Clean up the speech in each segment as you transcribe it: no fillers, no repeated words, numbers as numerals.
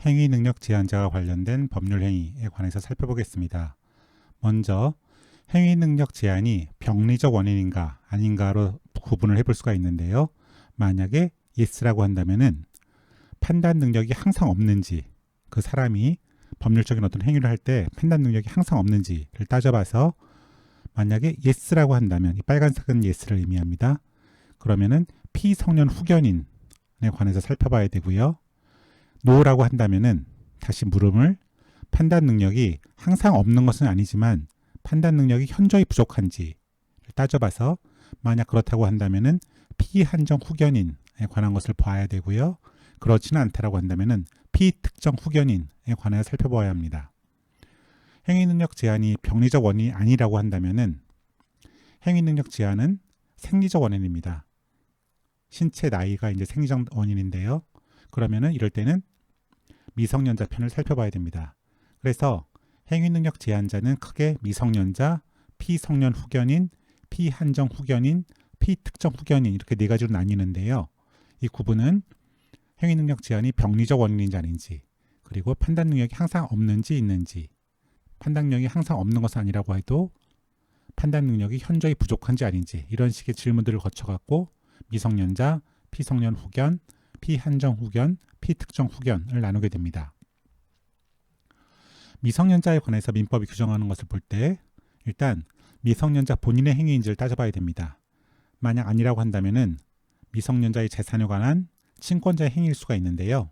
행위 능력 제한자와 관련된 법률 행위에 관해서 살펴보겠습니다. 먼저 행위 능력 제한이 병리적 원인인가 아닌가로 구분을 해볼 수가 있는데요. 만약에 yes라고 한다면은 판단 능력이 항상 없는지, 그 사람이 법률적인 어떤 행위를 할 때 판단 능력이 항상 없는지를 따져봐서, 만약에 yes라고 한다면 이 빨간색은 yes를 의미합니다. 그러면은 피성년 후견인에 관해서 살펴봐야 되고요. no라고 한다면은 다시 물음을 판단 능력이 항상 없는 것은 아니지만 판단 능력이 현저히 부족한지를 따져봐서, 만약 그렇다고 한다면은 피한정 후견인에 관한 것을 봐야 되고요. 그렇지는 않다라고 한다면은 피특정 후견인에 관하여 살펴봐야 합니다. 행위 능력 제한이 병리적 원인이 아니라고 한다면은 행위 능력 제한은 생리적 원인입니다. 신체 나이가 이제 생리적 원인인데요. 그러면은 이럴 때는 미성년자 편을 살펴봐야 됩니다. 그래서 행위 능력 제한자는 크게 미성년자, 피성년 후견인, 피한정 후견인, 피특정 후견인 이렇게 네 가지로 나뉘는데요. 이 구분은 행위 능력 제한이 병리적 원인인지 아닌지, 그리고 판단 능력이 항상 없는지 있는지, 판단 능력이 항상 없는 것은 아니라고 해도 판단 능력이 현저히 부족한지 아닌지, 이런 식의 질문들을 거쳐갖고 미성년자, 피성년 후견, 피한정 후견, 피특정 후견을 나누게 됩니다. 미성년자에 관해서 민법이 규정하는 것을 볼 때 일단 미성년자 본인의 행위인지를 따져봐야 됩니다. 만약 아니라고 한다면은 미성년자의 재산에 관한 친권자의 행위일 수가 있는데요.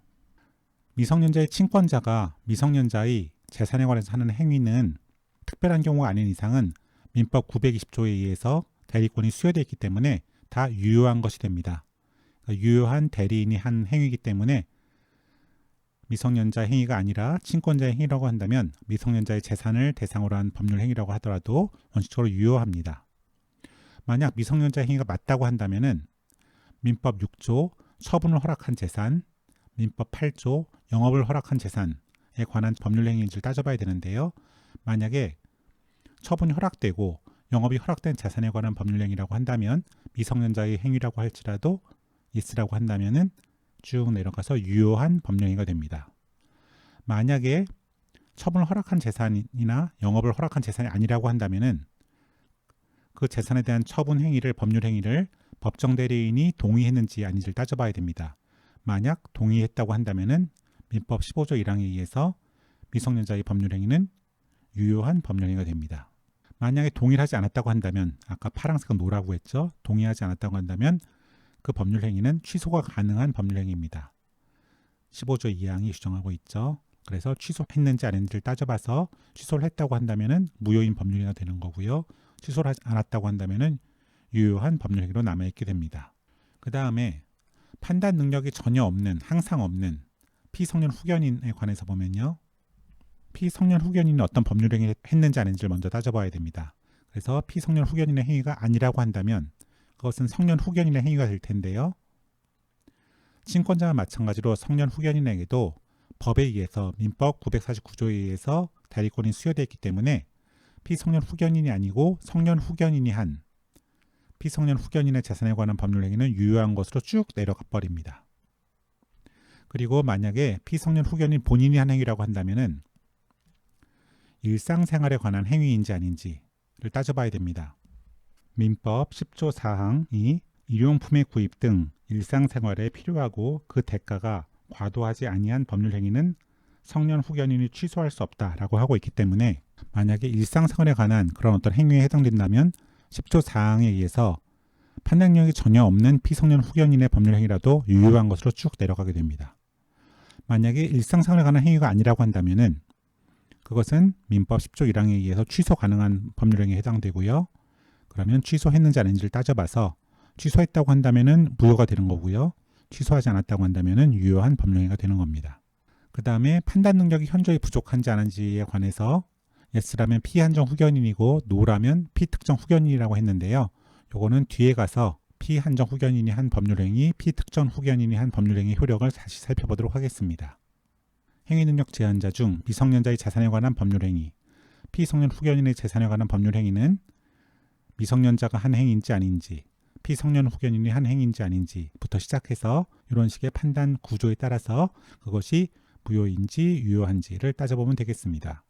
미성년자의 친권자가 미성년자의 재산에 관해서 하는 행위는 특별한 경우가 아닌 이상은 민법 920조에 의해서 대리권이 수여되어 있기 때문에 다 유효한 것이 됩니다. 그러니까 유효한 대리인이 한 행위이기 때문에 미성년자 행위가 아니라 친권자의 행위라고 한다면 미성년자의 재산을 대상으로 한 법률 행위라고 하더라도 원칙적으로 유효합니다. 만약 미성년자 행위가 맞다고 한다면은 민법 6조 처분을 허락한 재산, 민법 8조 영업을 허락한 재산에 관한 법률 행위인지를 따져봐야 되는데요. 만약에 처분이 허락되고 영업이 허락된 재산에 관한 법률 행위라고 한다면 미성년자의 행위라고 할지라도 yes라고 한다면은 쭉 내려가서 유효한 법률 행위가 됩니다. 만약에 처분을 허락한 재산이나 영업을 허락한 재산이 아니라고 한다면은 그 재산에 대한 처분 행위를, 법률 행위를 법정 대리인이 동의했는지 아닌지를 따져봐야 됩니다. 만약 동의했다고 한다면은 민법 15조 1항에 의해서 미성년자의 법률 행위는 유효한 법률 행위가 됩니다. 만약에 동의를 하지 않았다고 한다면, 아까 파란색은 노라고 했죠. 동의하지 않았다고 한다면 그 법률 행위는 취소가 가능한 법률 행위입니다. 15조 2항이 규정하고 있죠. 그래서 취소했는지 안 했는지를 따져봐서 취소를 했다고 한다면은 무효인 법률 행위가 되는 거고요. 취소를 하지 않았다고 한다면은 유효한 법률 행위로 남아있게 됩니다. 그 다음에 판단 능력이 전혀 없는, 항상 없는 피성년 후견인에 관해서 보면요. 피성년 후견인이 어떤 법률 행위를 했는지 아닌지를 먼저 따져봐야 됩니다. 그래서 피성년 후견인의 행위가 아니라고 한다면 그것은 성년 후견인의 행위가 될 텐데요. 친권자와 마찬가지로 성년 후견인에게도 법에 의해서 민법 949조에 의해서 대리권이 수여되어 있기 때문에 피성년 후견인이 아니고 성년 후견인이 한 피성년 후견인의 재산에 관한 법률 행위는 유효한 것으로 쭉 내려가 버립니다. 그리고 만약에 피성년 후견인 본인이 한 행위라고 한다면은 일상생활에 관한 행위인지 아닌지를 따져봐야 됩니다. 민법 10조 4항이 일용품의 구입 등 일상생활에 필요하고 그 대가가 과도하지 아니한 법률 행위는 성년 후견인이 취소할 수 없다라고 하고 있기 때문에, 만약에 일상생활에 관한 그런 어떤 행위에 해당된다면 10조 4항에 의해서 판단력이 전혀 없는 피성년 후견인의 법률 행위라도 유효한 것으로 쭉 내려가게 됩니다. 만약에 일상생활에 관한 행위가 아니라고 한다면은 그것은 민법 10조 1항에 의해서 취소 가능한 법률 행위에 해당되고요. 그러면 취소했는지 아닌지를 따져봐서 취소했다고 한다면은 무효가 되는 거고요. 취소하지 않았다고 한다면은 유효한 법률 행위가 되는 겁니다. 그 다음에 판단 능력이 현저히 부족한지 아닌지에 관해서 yes라면 피한정 후견인이고 no라면 피특정 후견인이라고 했는데요. 요거는 뒤에 가서 피한정 후견인이 한 법률 행위, 피특정 후견인이 한 법률 행위 효력을 다시 살펴보도록 하겠습니다. 행위 능력 제한자 중 미성년자의 재산에 관한 법률 행위, 피성년 후견인의 재산에 관한 법률 행위는 미성년자가 한 행위인지 아닌지, 피성년 후견인이 한 행위인지 아닌지부터 시작해서 이런 식의 판단 구조에 따라서 그것이 부요인지 유효한지를 따져보면 되겠습니다.